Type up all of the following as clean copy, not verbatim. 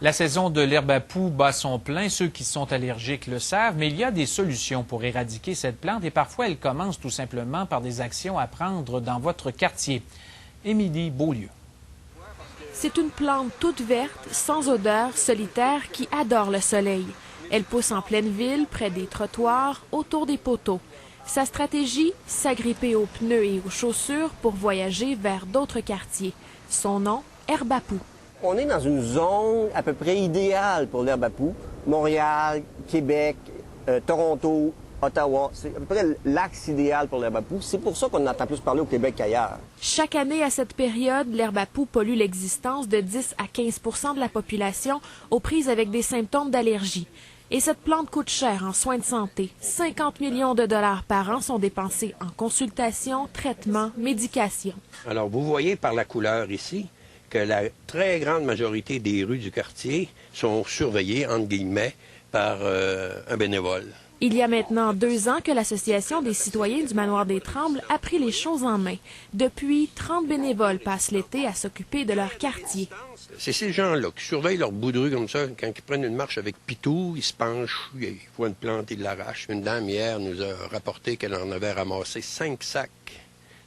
La saison de l'herbe à poux bat son plein. Ceux qui sont allergiques le savent, mais il y a des solutions pour éradiquer cette plante et parfois elle commence tout simplement par des actions à prendre dans votre quartier. Émilie Beaulieu. C'est une plante toute verte, sans odeur, solitaire, qui adore le soleil. Elle pousse en pleine ville, près des trottoirs, autour des poteaux. Sa stratégie, s'agripper aux pneus et aux chaussures pour voyager vers d'autres quartiers. Son nom, herbe à poux. On est dans une zone à peu près idéale pour l'herbe à poux. Montréal, Québec, Toronto, Ottawa. C'est à peu près l'axe idéal pour l'herbe à poux. C'est pour ça qu'on en entend plus parler au Québec qu'ailleurs. Chaque année, à cette période, l'herbe à poux pollue l'existence de 10 à 15 % de la population aux prises avec des symptômes d'allergie. Et cette plante coûte cher en soins de santé. 50 millions de dollars par an sont dépensés en consultations, traitements, médications. Alors, vous voyez par la couleur ici que la très grande majorité des rues du quartier sont surveillées, entre guillemets, par un bénévole. Il y a maintenant 2 ans que l'Association des citoyens du Manoir des Trembles a pris les choses en main. Depuis, 30 bénévoles passent l'été à s'occuper de leur quartier. C'est ces gens-là qui surveillent leur bout de rue comme ça. Quand ils prennent une marche avec Pitou, ils se penchent, ils voient une plante, ils l'arrachent. Une dame hier nous a rapporté qu'elle en avait ramassé 5 sacs.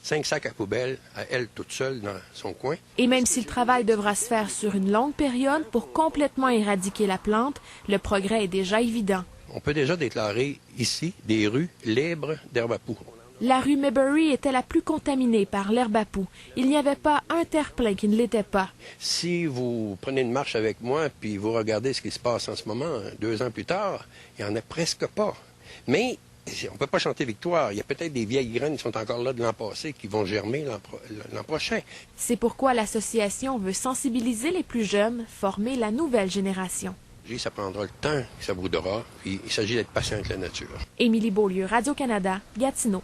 5 sacs à poubelle, à elle toute seule dans son coin. Et même si le travail devra se faire sur une longue période pour complètement éradiquer la plante, le progrès est déjà évident. On peut déjà déclarer ici des rues libres d'herbe à poux. La rue Maybury était la plus contaminée par l'herbe à poux. Il n'y avait pas un terre-plein qui ne l'était pas. Si vous prenez une marche avec moi puis vous regardez ce qui se passe en ce moment, 2 ans plus tard, il n'y en a presque pas. Mais on ne peut pas chanter victoire. Il y a peut-être des vieilles graines qui sont encore là de l'an passé qui vont germer l'an prochain. C'est pourquoi l'association veut sensibiliser les plus jeunes, former la nouvelle génération. Ça prendra le temps que ça voudra. Puis il s'agit d'être patient avec la nature. Émilie Beaulieu, Radio-Canada, Gatineau.